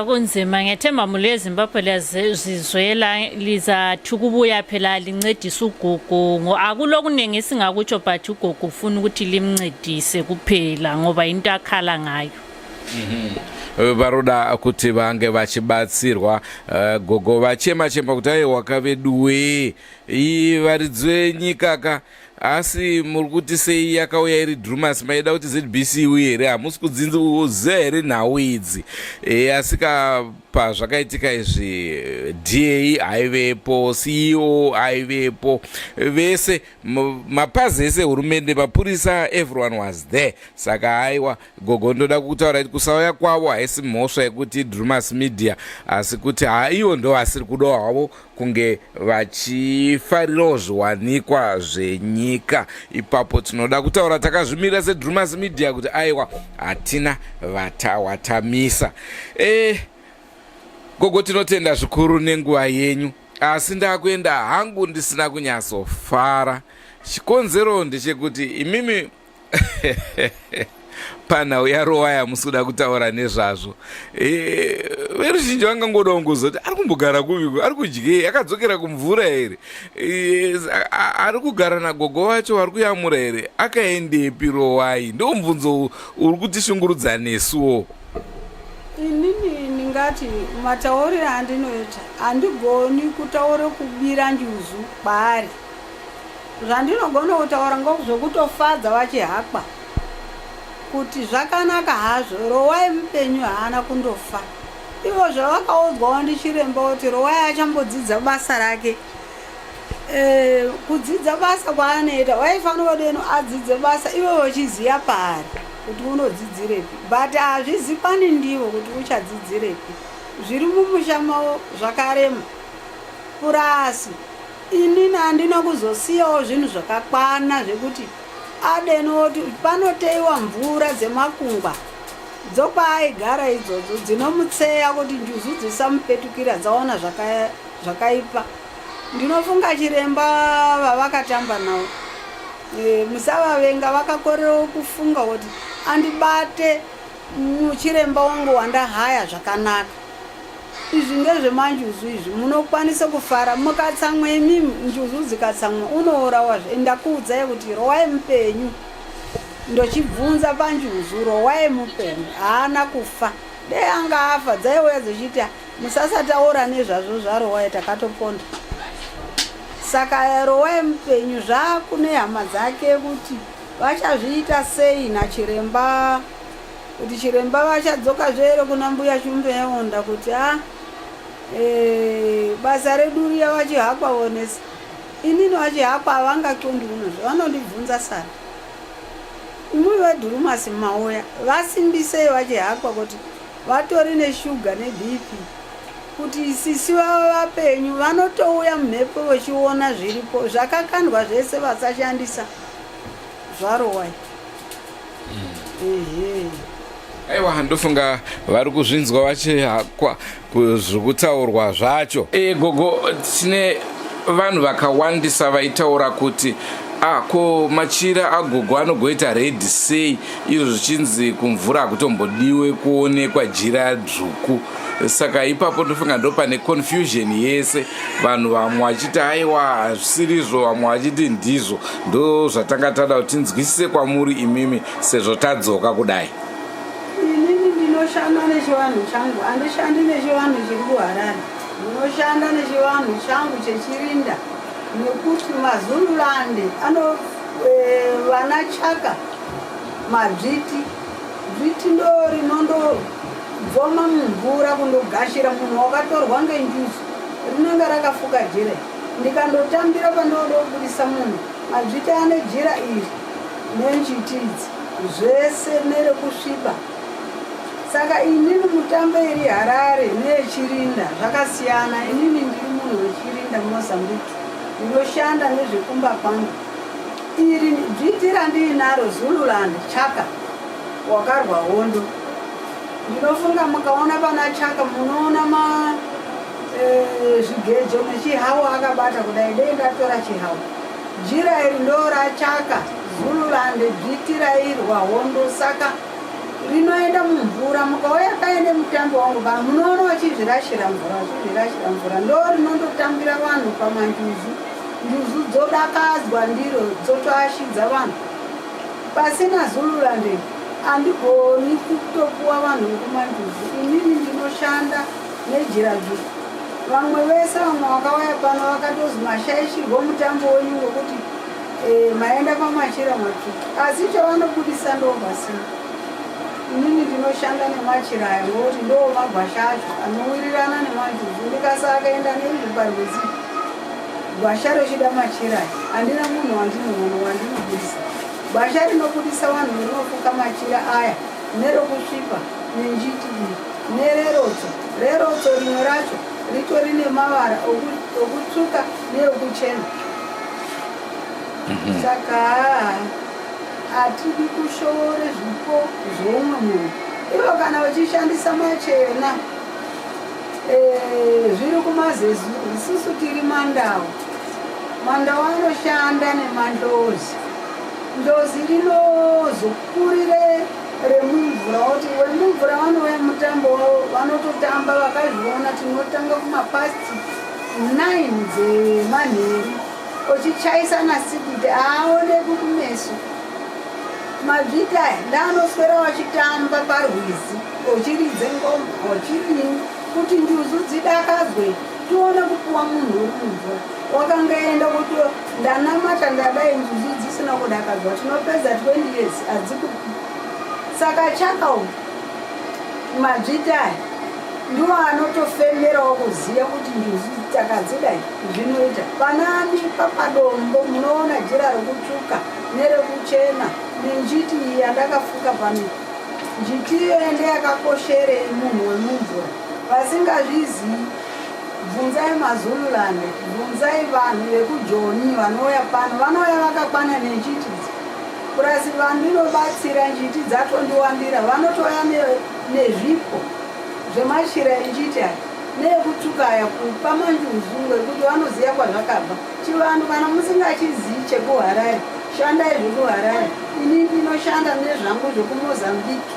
D: Kunzima. Ngethemba muli eZimbabwe liyazizwela lizathu kubuya phela lincedisa uGogo. Akulokuningi singakutsho but uGogo ufuna ukuthi limncedise kuphela ngoba into akhala ngayo.
A: Varoda kuti vange vachibatsirwa. Gogo vachema kuti aiwa kaveduwe varidzwe nyika asi muri kuti sei yakauya iri Drewmas, maida kuti ZBC uye here hamusi kudzinza here nhau idzi. Asi pazvakaitika izvi DA aivepo, CEO aivepo, vese mapazi ese hurumende, mapurisa, everyone was there. Saka aiwa, Gogo ndoda kutaura kuti kusauya kwavo haisi mhosva yekuti Drewmas Media, asi kuti ivo ndo vasiri kuda havo kunge vachifarirawo zviwanikwa zvenyika. Ipapo tinoda kutaura takazvimira seDrewmas Media kuti aiwa hatina vatawatamisa. Gogo tinotenda zvikuru nenguva yenyu, asi ndakuenda hangu ndisina kunyatsofara. Chikonzero ndechekuti imimi panhau yarowaya musikuda kutaura nezvazvo. Veruzhinji vangangodawo kuzoti ari kumbogara kuviko, ari kudyei, akadzokera kumvura here, ari kugara naGogo vacho, ari kuyamura here, akaendepi rowai? Ndo mubvunzo uri kutishungurudza nesuwo.
F: inini ndingati matauriro andinoita handigoni kutaura kubira Njuzu kwaari. Zvandinogona kutaura ngozvokutofadza vachihakwa kuti zvakanaka hazvo Rowai mupenyu haana kundofa. Ivo zvavakaudzwawo ndichiremba kuti Rowai achambodzidza basa rake. Kudzidza basa kwaanoita waifanira kudeno adzidze basa ivo vachiziya paari kuti unodzidzirepi, but hazvizikani ndivo kuti uchadzidzirepi. Zviri mumusha mavo zvakarema. Purasi inini handina kuzosiyawo zvinhu zvakakwana zvekuti adenoti panoteiwa mvura dzemakungwa dzokwaaigara idzodzo dzinomutseya kuti Njuzu dzisamupetukira dzaona zvakaipa. Ndinofunga chiremba vavakatamba navo musavavenga vakakorera kufunga kuti andibate muchiremba wangu wandahaya zvakanaka. Izvi ndezvemanjuzu izvi munokwanisa kufara mukatsamwa imimi Njuzu dzikatsamwa unourayazve. Ndakuudzai kuti Rowai mupenyu ndochibvunza panjuzu Rowai mupenyu haana kufa. Dei anga afa dzaiuya dzichiti musasataura nezvazvo zvaRowai takatoponda. Saka Rowai mupenyu zvakune hama dzake kuti vachazviita sei nachiremba, kuti chiremba vachadzoka zvere kuna mbuya Shumbeyaonda kuti basa redu riya vachihakwa vonesa. Inini vachihakwa havangaxondi unozvo vanondibvunza sara. Imwi veDrewmas mauya vasimbisei vachihakwa kuti vatori neshuga neBP kuti sisi vava vapenyu vanotouya mumhepo vachiona zviripo zvakakandwa zvese vasashandisa zvaRowai.
A: Aiwa ndofunga vari kuzvinzwa vachihakwa zvokutaurwa zvacho. Gogo tine vanhu vakawandisa vaitaura kuti ko machira agogo anogoita red sei izvo zvichinzi kumvura hakutombodiwe kuonekwa jira dzvuku. Saka ipapo ndofunga ndo pane confusion yese, vanhu vamwe vachiti aiwa hazvisirizvo, vamwe vachiti ndizvo. Ndo zvatanga tada kuti tinzwisise kwamuri imimi sezvo tadzoka kudai.
F: Inini ndinoshanda nechivanhu changu, handishandi nechivanhu chiri kuHarare. Ndinoshanda nechivanhu changu chechirinda nekuti mazululande vana chaka madzviti ndo rinondobvoma mumvura kundogashira munhu wakatorwa ngenjuzu rinenge rakafuka jira. Ndikandotambira pandoda kubudisa munhu madzviti ane jira iri nenjitidzi zvese nerekusviba. Saka inini mutambo iri Harare neyechirinda zvakasiyana. Inini ndiri munhu wechirinda Mozambique, ndinoshanda nezvekumba kwangu. Iri bviti randiinaro Zululand chaka wakarwa hondo. Ndinofunga mukaona pana chaka munoona zvigejo nechihawo akabata kudai. Dei ndatora chihawo. Jira iri ndo rachaka Zululand bviti rairwa hondo. Saka rinoenda mumvura. Mukauya kaende mutambo wangu bana munoona vachizvirashira mvura. Ndo rinondotambira vanhu pamanjuzu. Njuzu dzodakadzwa ndiro dzotoashidza vanhu. Pasina Zululand handigoni kutopuwa vanhu vekumanjuzu. Inini ndinoshanda nejira dzvuku. Vamwe vese vamwe vakauya pano vakatozi mashaishirwo mutambo wenyu ngokuti maenda pamachira matsvuku. Asi chavanobudisa ndo pasina. Inini ndinoshanda nemachira aya ngokuti ndo magwasha acho anowirirana nemanjuzu. Ndikasaka enda nezviparwezi gwasha rochida machira aya handina munhu wandinoona wandinobudisa. Gwasha rinobudisa vanhu rinofuka machira aya nerokusvipa nenjiti nererotso. Rerotso rimwe racho ritori nemavara okutsvuka neekuchena. Saka hatidi kushore zvipo zvoumwe munhu. Ivo kana vachishandisa machena zviri kumazezuru, isusu tiri Mandau. Mandau anoshanda nemandozi. Ndozi rinozokurire remumvura kuti wemumvura vanouya mutambo wavo vanototamba vakazviona. Tinotanga kumapasti 9 dzemanheru uchichaisana sikiti haaonekwi kumeso. madzvita ndaanoswera wachitamba parwizi uchiridze ngoma uchirini kuti njuzu dzidakadzwe tione kupuwa munhu uri mumvura wakanga enda kuti ndanamata ndadai njuzu dzisina kudakadzwa tinopedza 20 years adzikupi saka chakau madzvita ndiwo anotofemerawo kuziya kuti njuzu takadzidai zvinoita panani papadombo munoona jira rekutsvuka nerekuchena nenjiti iyi yandakafuka pane njiti iyo ende yakakosherei munhu wemumvura vasingazvizii bvunzai mazululande bvunzai vanhu vekujoni vanouya pano vanouya vakakwana nenjiti idzi kurasi vanhu inobatsira njiti dzatondiwandira vanotouya nezvipo zvemashira enjiti aya neyekutsvuka aya kupa manjuzu ngekuti vanoziva kwazvakabva chivanhu kana musingachizii chekuharare shandai zvekuharare ini ndinoshanda nezvangu zvekumozambiki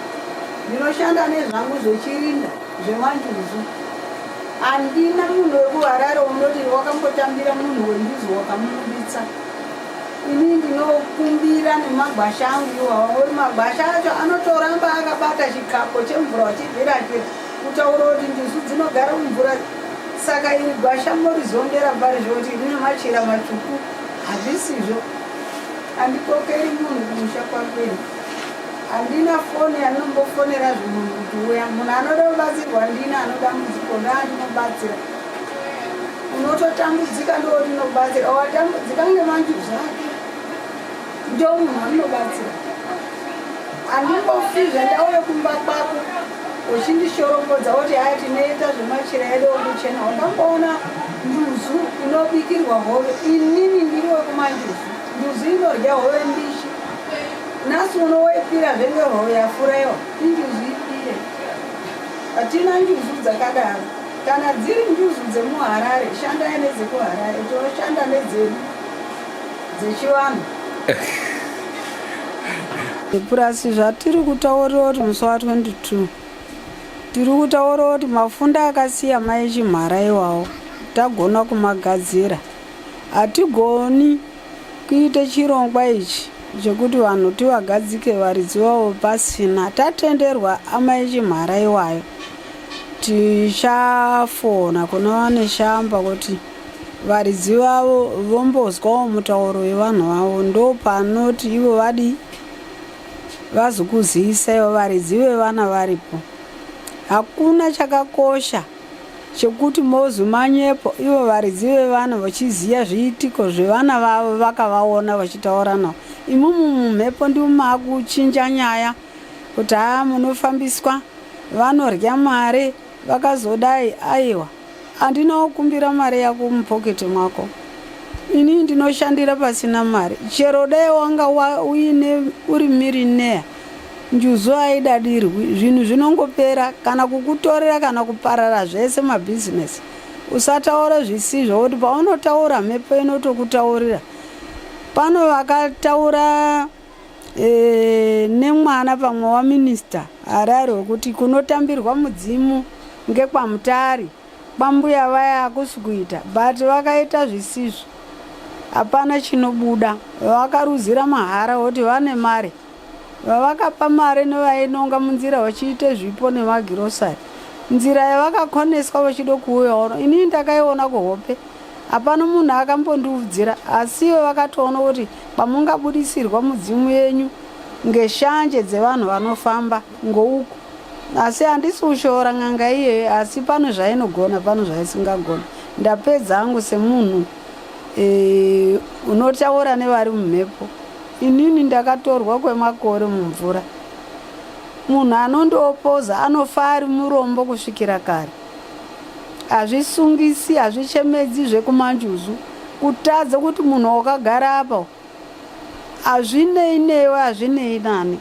F: ndinoshanda nezvangu zvechirinda zvemanjuzu handina munhu wekuharare unoti wakambotambira munhu wenjuzu wakamubuditsa ini ndinokumbira nemagwasha angu iwawa uri magwasha acho anotoramba akabata chikapo chemvura uchibviratira kutaura kuti njuzu dzinogara mumvura saka iri gwasha morizongera pari zvoti rine machira matsvuku hazvisizvo handikokeri munhu kumusha kwakwenu handina foni yaninombofonera zvinhu kuti uya munhu anoda kubatsirwa ndina anotambudziko ndaandinobatsira unototambudzika ndorinobatsira watambudzika ngemanjuzu ake ndo munhu aninobatsira handimbofizva ndauye kumba kwako uchindishorobodza kuti haya tinoita zvemachira edu okuchena wakamboona njuzu inobikirwa hove inini ndiri wekumanjuzu njuzu inorya hove mbishi nhasi unowaipira zvenge hove yafuraiwa injuzu ipire hatina njuzu dzakadaro kana dziri njuzu dzemuharare shandai nedzekuharare tinoshanda nedzedu dzechivanhu purasi zvatiri kutaurira kuti musi wa 22 tiri kutaura kuti mafunda akasiya mai chimhara iwawo tagona kumagadzira hatigoni kuite chirongwa ichi chekuti vanhu tivagadzike varidzi vavo pasina tatenderwa amai chimhara iwayo tichafona kuna vane shamba kuti varidzi vavo vombozwawo mutauro wevanhu vavo ndo panoti ivo vadi vazokuzivisa varidzi vevana varipo hakuna chakakosha chekuti mozi manyepo ivo varidzi vevana vachiziya zviitiko zvevana vavo vakavaona vachitaura navo imumu mumhepo ndimo maakuchinja nyaya kuti haa munofambiswa vanorya mare vakazodai aiwa handinokumbira mari yako mupoketi mwako ini ndinoshandira pasina mari chero dai wanga uine uri mirineya njuzu haidadirwi zvinhu zvinongopera kana kukutorera kana kuparara zvese mabhizinesi usataura zvisizvo kuti paunotaura mhepo inotokutaurira pano vakataura nemwana pamwe waminista harare wekuti kunotambirwa mudzimu ngekwamutari kwambuya vaya hakusi kuita but vakaita zvisizvo hapana chinobuda vakaruzira mahara kuti vane mari vavakapa mari nevainonga munzira vachiite zvipo nemagirosari nzira yavakakoneswa vachida kuuyaona ini ndakaiona kuhope hapana munhu akambondiudzira asiwo vakatoona kuti pamungabudisirwa mudzimu yenyu ngeshanje dzevanhu vanofamba ngouku asi handisi kushora n'anga iyeyo asi pano zvainogona pano zvaisingagona ndapedza hangu semunhu unotaura nevari mumhepo inini ndakatorwa kwemakore mumvura munhu anondoopoza anofa ari murombo kusvikira kare hazvisungisi hazvichemedzi zvekumanjuzu kutadza kuti munhu wakagara apa hazvinei newe hazvinei nani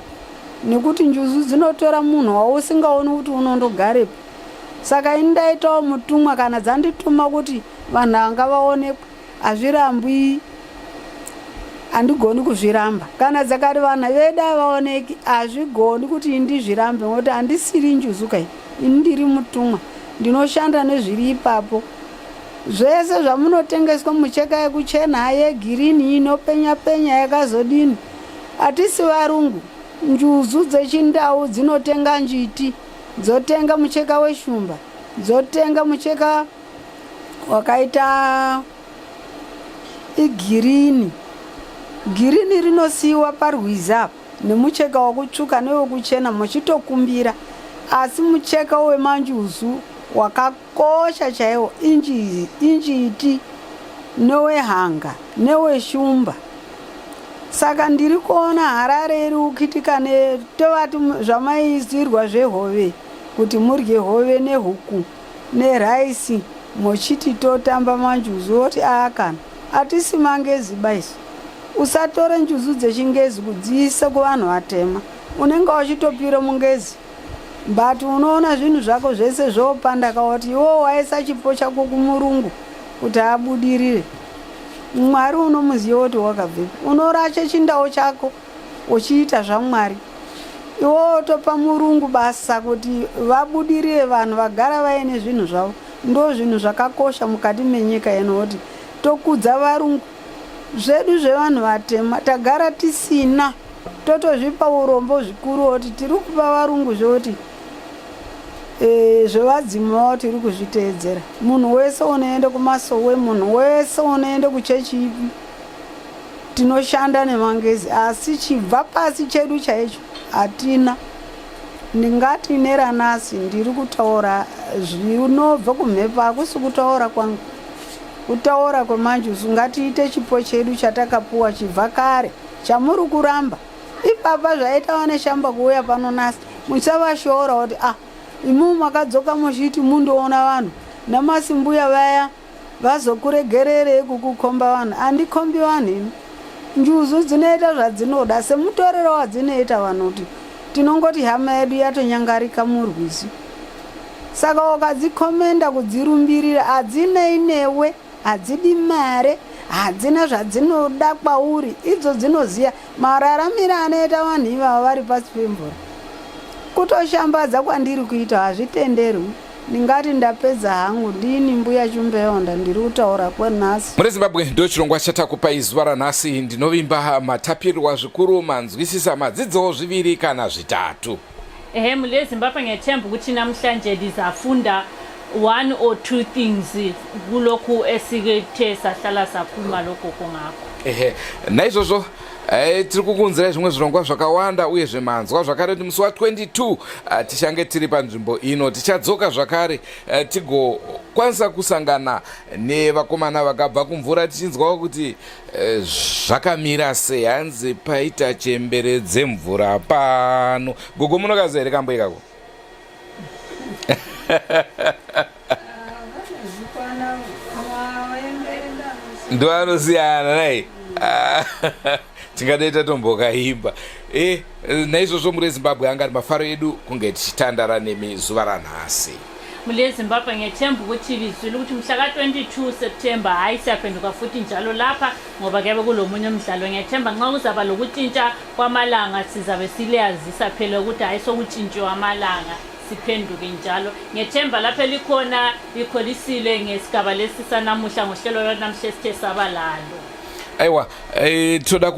F: nekuti njuzu dzinotora munhu wausingaoni kuti unondogarepo saka ini ndaitawo mutumwa kana dzandituma kuti vanhu anga vaonekwa hazvirambwi handigoni kuzviramba kana dzakati vanhu veda vaoneki hazvigoni kuti ndizvirambe ngoti handisiri njuzu kai ini ndiri mutumwa ndinoshanda nezviri ipapo zvese zvamunotengeswa mucheka yekuchena yegirini inopenya penya yakazodini hatisi varungu Njuzu dzechindau dzinotenga njiti, dzotenga mucheka weshumba, dzotenga mucheka wakaita igirini. Girini rinosiiwa parwiza nemucheka wokutsvuka newokuchena muchitokumbira. Asi mucheka wemanjuzu wakakosha chaiwo injiti newehanga neweshumba. Saka ndiri kuona Harare iri kukitika tovati zvamaizirwa zvehove kuti murye hove nehuku neraisi muchiti totamba manjuzu oti akana atisi mangezi baisi. Usatore njuzu dzechingezi kudziisa kuvanhu vatema, unenge uchitopira mungezi. But unoona zvinhu zvako zvese zvopanda kuti iwo waisa chipo chako kumurungu kuti abudirire. Mwari unomuziva kuti wakabvepi. Unoracha chindau chako uchiita zvaMwari. Iwo topa murungu basa kuti vabudirire vanhu vagara vaine zvinhu zvavo. Ndo zvinhu zvakakosha mukati menyika ino kuti tokudza varungu. Zvedu zvevanhu vatema tagara tisina, totozvipa urombo zvikuru kuti tiri kupa varungu zvekuti zvevadzima tiri kuzviteedzera. Munhu wese unoenda kumasowe, munhu wese unoenda kuchechi ipi, tinoshanda nemangezi, asi chibva pasi chedu chaicho hatina. Ndingati neranasi ndiri kutaura zvinobva kumhepo, hakusi kutaura kwangu. Kutaura kwemanjuzu, ngatiite chipo chedu chatakapuwa chibva kare chamuri kuramba. Ipapa zvaitawa neshamba kuuya pano nasi, musavashora kuti imu makadzoka muchiti mundoona vanhu namasimbuya vaya vazokuregererei kukukomba vanhu. Handikombi vanhu imi. Njuzu dzinoita zvadzinoda semutorero wadzinoita vanhu kuti tinongoti hama yedu yatonyangarika murwizi. Saka ukadzikomenda kudzirumbirira hadzinei newe, hadzidi mare, hadzina zvadzinoda kwauri. Idzo dzinoziya mararamiro anoita vanhu ivava vari pasi pemvura. Kutoshambadza kwandiri kuita hazvitenderwi. Ndingati ndapedza hangu. Ndini mbuya Chumbeonda, ndiri kutaura kwenhasi.
A: Muri Zimbabwe ndo chirongwa chatakupai zuva ranhasi. Ndinovimba matapirwa zvikuru, manzwisisa madzidzo zviviri kana zvitatu.
D: Mule Zimbabwe ngethemba ukuthi namhlanje lizafunda one or two things kulokhu esikethe sahlala sakhuluma lokho ngakho.
A: Naizvozvo tiri kukunzira zvimwe zvirongwa zvakawanda uye zvemanzwa zvakare kuti musi wa22 tichange tiri panzvimbo ino. Tichadzoka zvakare tigokwanisa kusangana nevakomana vakabva kumvura tichinzwawo kuti zvakamira sei. Hanzi paita chemberedze mvura pano. Gogo munokaza here kambo ikako? Ndo anosiyana nai. Tingadeita tombokaimba. Naizvozvo muri Zimbabwe angari mafaro edu kunge tichitandara nemi zuva ranhasi.
D: Mule Zimbabwe ngethemba ukuthi lizwile ukuthi mhla ka-22 September hayi siyaphenduka futhi njalo lapha ngoba kuyabe kulomunye umdlalo. Ngethemba nxa kuzaba lokutshintsha kwamalanga sizabe siliyazisa phela ukuthi hayi sokutshintshwa amalanga siphenduke njalo. Ngethemba lapha likhona ikholisile ngesigaba lesi sanamuhla ngohlelo lwanamhla esithe sabalalo.
A: Aiwa, toda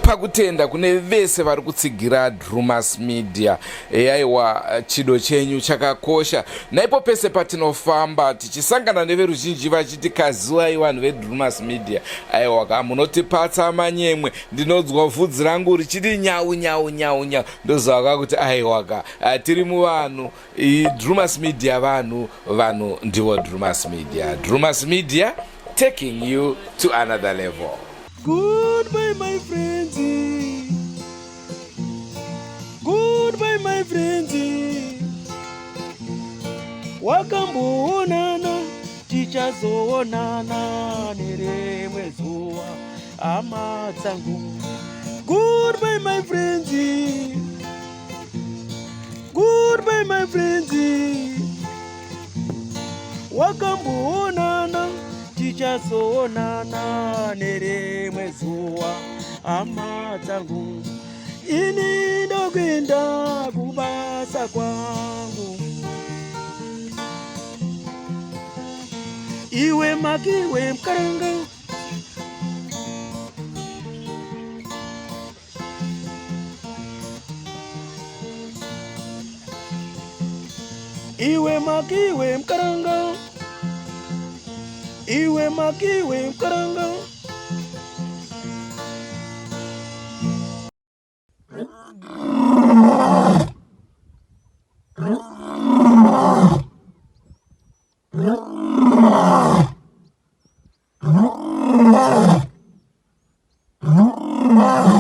A: pakutenda kune vese vari kutsigira Drewmas Media. Aiwa, chido chenyu chakakosha. Naipo pese patinofamba tichisangana neveruzhinji vachiti kaziwai vanhu veDrewmas Media. Aiwa, munotipatsa amanyemwe. Ndinonzwa vhudzi rangu richiti nyau nyau nyau nyau. Ndoziva kuti aiwa tiri muvanhu. Drewmas Media vanhu ndivo Drewmas Media. Drewmas Media taking you to another level.
C: Goodbye, my friends. Goodbye, my friends. Wakamboonana, tichazoonana nerimwe zuva, hama dzangu. Goodbye, my friends. Goodbye, my friends. Wakamboonana, tichazoonana nerimwe zuva, hama dzangu. Ini ndokwenda kubasa kwangu. Iwe makiwe mkaranga. iwe makiwe mkaranga, iwe makiwe mkaranga.
G: Ah!